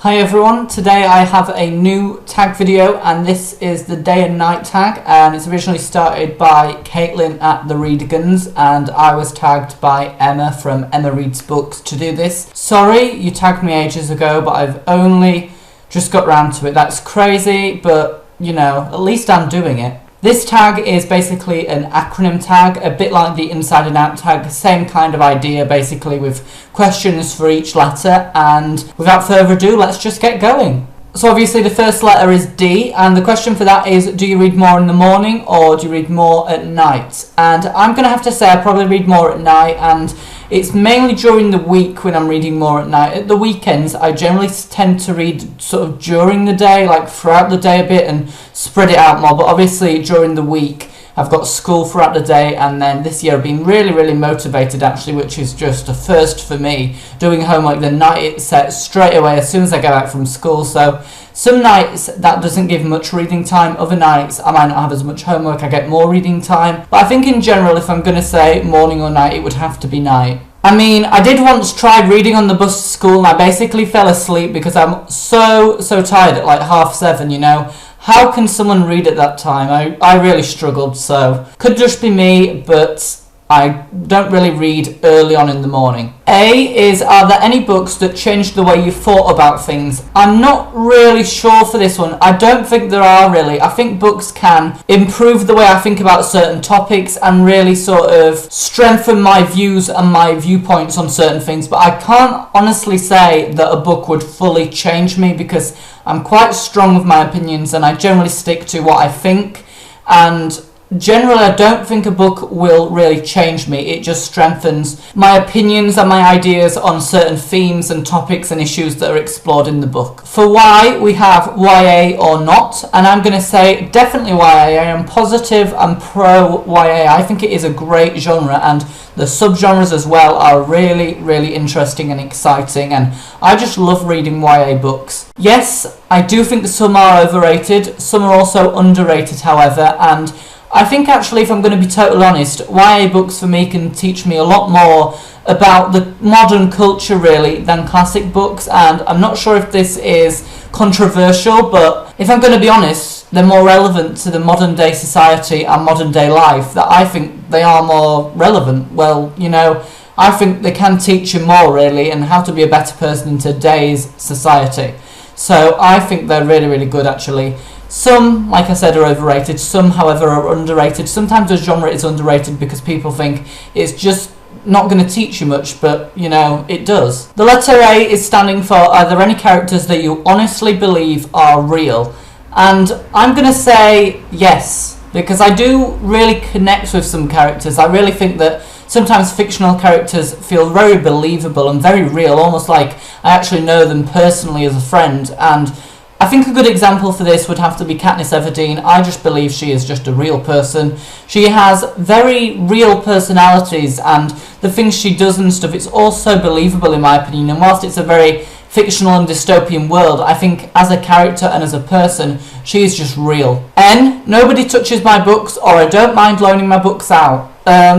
Hi everyone, today I have a new tag video and this is the day and night tag, and it's originally started by Caitlin at the Readigans and I was tagged by Emma from EmmaReadsBooks to do this. Sorry you tagged me ages ago, but I've only just got round to it. That's crazy, but you know, at least I'm doing it. This tag is basically an acronym tag, a bit like the inside and out tag, same kind of idea basically, with questions for each letter. And without further ado, let's just get going. So obviously the first letter is D, and the question for that is, do you read more in the morning or do you read more at night? And I'm going to have to say I probably read more at night, and it's mainly during the week when I'm reading more at night. At the weekends I generally tend to read sort of during the day, like throughout the day a bit, and spread it out more. But obviously during the week I've got school throughout the day, and then this year I've been really motivated actually, which is just a first for me, doing homework the night it's set straight away as soon as I get back from school. So some nights that doesn't give much reading time, other nights I might not have as much homework, I get more reading time. But I think in general, if I'm going to say morning or night, it would have to be night. I mean, I did once try reading on the bus to school and I basically fell asleep because I'm so tired at like 7:30, you know. How can someone read at that time? I really struggled, so could just be me, but I don't really read early on in the morning. A is, are there any books that changed the way you thought about things? I'm not really sure for this one. I don't think there are really. I think books can improve the way I think about certain topics and really sort of strengthen my views and my viewpoints on certain things, but I can't honestly say that a book would fully change me because I'm quite strong with my opinions and I generally stick to what I think, and generally I don't think a book will really change me. It just strengthens my opinions and my ideas on certain themes and topics and issues that are explored in the book. For Y, we have YA or not, and I'm going to say definitely YA. I am positive and pro YA. I think it is a great genre, and the subgenres as well are really interesting and exciting, and I just love reading YA books. Yes, I do think some are overrated, some are also underrated however, and I think actually, if I'm going to be totally honest, YA books for me can teach me a lot more about the modern culture really than classic books, and I'm not sure if this is controversial, but if I'm going to be honest, they're more relevant to the modern day society and modern day life, that I think they are more relevant. Well, you know, I think they can teach you more really and how to be a better person in today's society. So I think they're really good actually. Some, like I said, are overrated, some however are underrated. Sometimes a genre is underrated because people think it's just not going to teach you much, but you know, it does. The letter A is standing for, are there any characters that you honestly believe are real? And I'm going to say yes, because I do really connect with some characters. I really think that sometimes fictional characters feel very believable and very real, almost like I actually know them personally as a friend. And I think a good example for this would have to be Katniss Everdeen. I just believe she is just a real person. She has very real personalities, and the things she does and stuff, it's also believable in my opinion. And whilst it's a very fictional and dystopian world, I think as a character and as a person, she is just real. N, nobody touches my books, or I don't mind loaning my books out.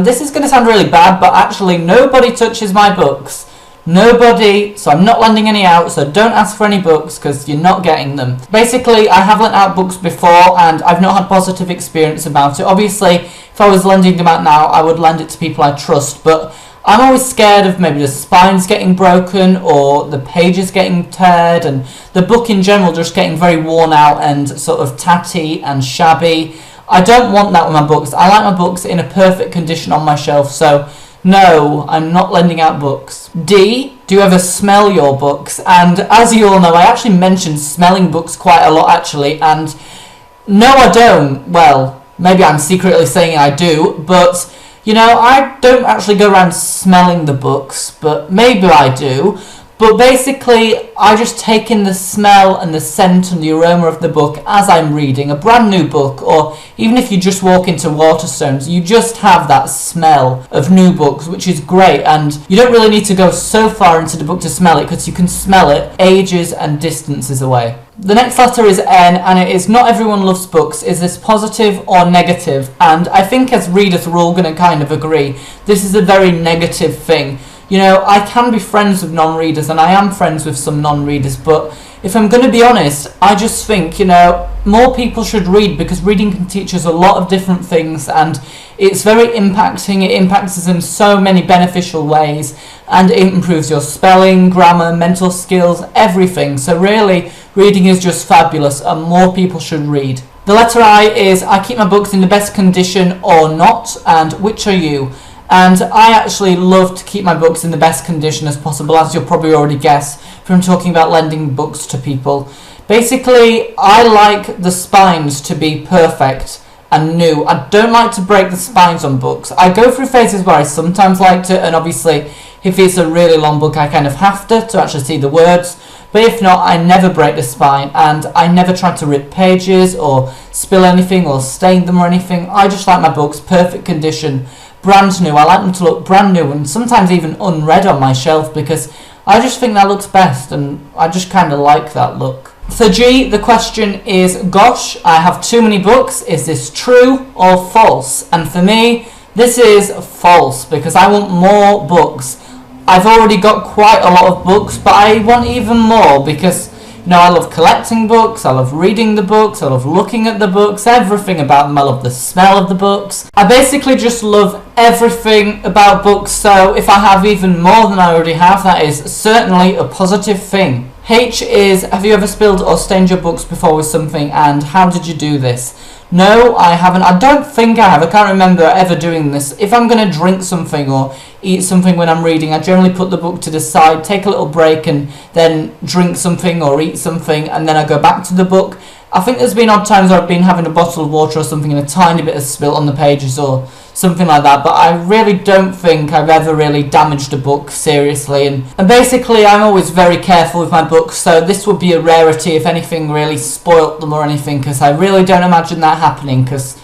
This is going to sound really bad, but actually nobody touches my books. Nobody, so I'm not lending any out, so don't ask for any books because you're not getting them. Basically, I have lent out books before and I've not had positive experience about it. Obviously, if I was lending them out now, I would lend it to people I trust, but I'm always scared of maybe the spines getting broken or the pages getting teared and the book in general just getting very worn out and sort of tatty and shabby. I don't want that with my books. I like my books in a perfect condition on my shelf, so no, I'm not lending out books. D, do you ever smell your books? And as you all know, I actually mentioned smelling books quite a lot actually, and no I don't. Well, maybe I'm secretly saying I do, but you know, I don't actually go around smelling the books, but maybe I do. But basically, I just take in the smell and the scent and the aroma of the book as I'm reading a brand new book, or even if you just walk into Waterstones, you just have that smell of new books, which is great, and you don't really need to go so far into the book to smell it, because you can smell it ages and distances away. The next letter is N, and it is, not everyone loves books. Is this positive or negative? And I think as readers we're all going to kind of agree, this is a very negative thing. You know, I can be friends with non-readers, and I am friends with some non-readers, but if I'm going to be honest, I just think, more people should read, because reading can teach us a lot of different things, and it's very impacting. It impacts us in so many beneficial ways, and it improves your spelling, grammar, mental skills, everything. So really, reading is just fabulous, and more people should read. The letter I is, I keep my books in the best condition or not, and which are you? And I actually love to keep my books in the best condition as possible, as you'll probably already guess from talking about lending books to people. Basically, I like the spines to be perfect and new. I don't like to break the spines on books. I go through phases where I sometimes like to, and obviously if it's a really long book I kind of have to actually see the words. But if not, I never break the spine, and I never try to rip pages or spill anything or stain them or anything. I just like my books perfect condition, brand new. I like them to look brand new, and sometimes even unread on my shelf, because I just think that looks best, and I just kind of like that look. For G, the question is, gosh, I have too many books. Is this true or false? And for me, this is false, because I want more books. I've already got quite a lot of books, but I want even more, because I love collecting books, I love reading the books, I love looking at the books, everything about them. I love the smell of the books. I basically just love everything about books, so if I have even more than I already have, that is certainly a positive thing. H is, have you ever spilled or stained your books before with something, and how did you do this? No, I haven't. I don't think I have. I can't remember ever doing this. If I'm going to drink something or eat something when I'm reading, I generally put the book to the side, take a little break, and then drink something or eat something, and then I go back to the book. I think there's been odd times where I've been having a bottle of water or something and a tiny bit of spilt on the pages or something like that, but I really don't think I've ever really damaged a book seriously, and basically I'm always very careful with my books, so this would be a rarity if anything really spoilt them or anything, because I really don't imagine that happening, because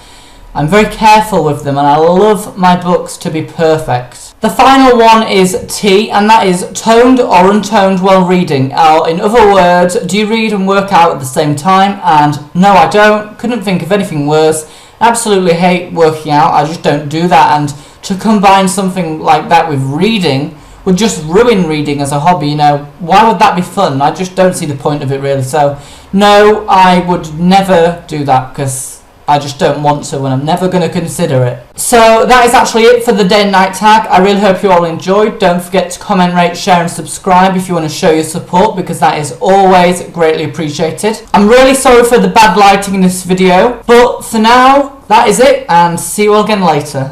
I'm very careful with them and I love my books to be perfect. The final one is T, and that is toned or untoned while reading. Or in other words, do you read and work out at the same time? And no, I don't. Couldn't think of anything worse. Absolutely hate working out. I just don't do that, and to combine something like that with reading would just ruin reading as a hobby. Why would that be fun? I just don't see the point of it really. So no, I would never do that, because I just don't want to, and I'm never going to consider it. So that is actually it for the day and night tag. I really hope you all enjoyed. Don't forget to comment, rate, share and subscribe if you want to show your support, because that is always greatly appreciated. I'm really sorry for the bad lighting in this video, but for now, that is it, and see you all again later.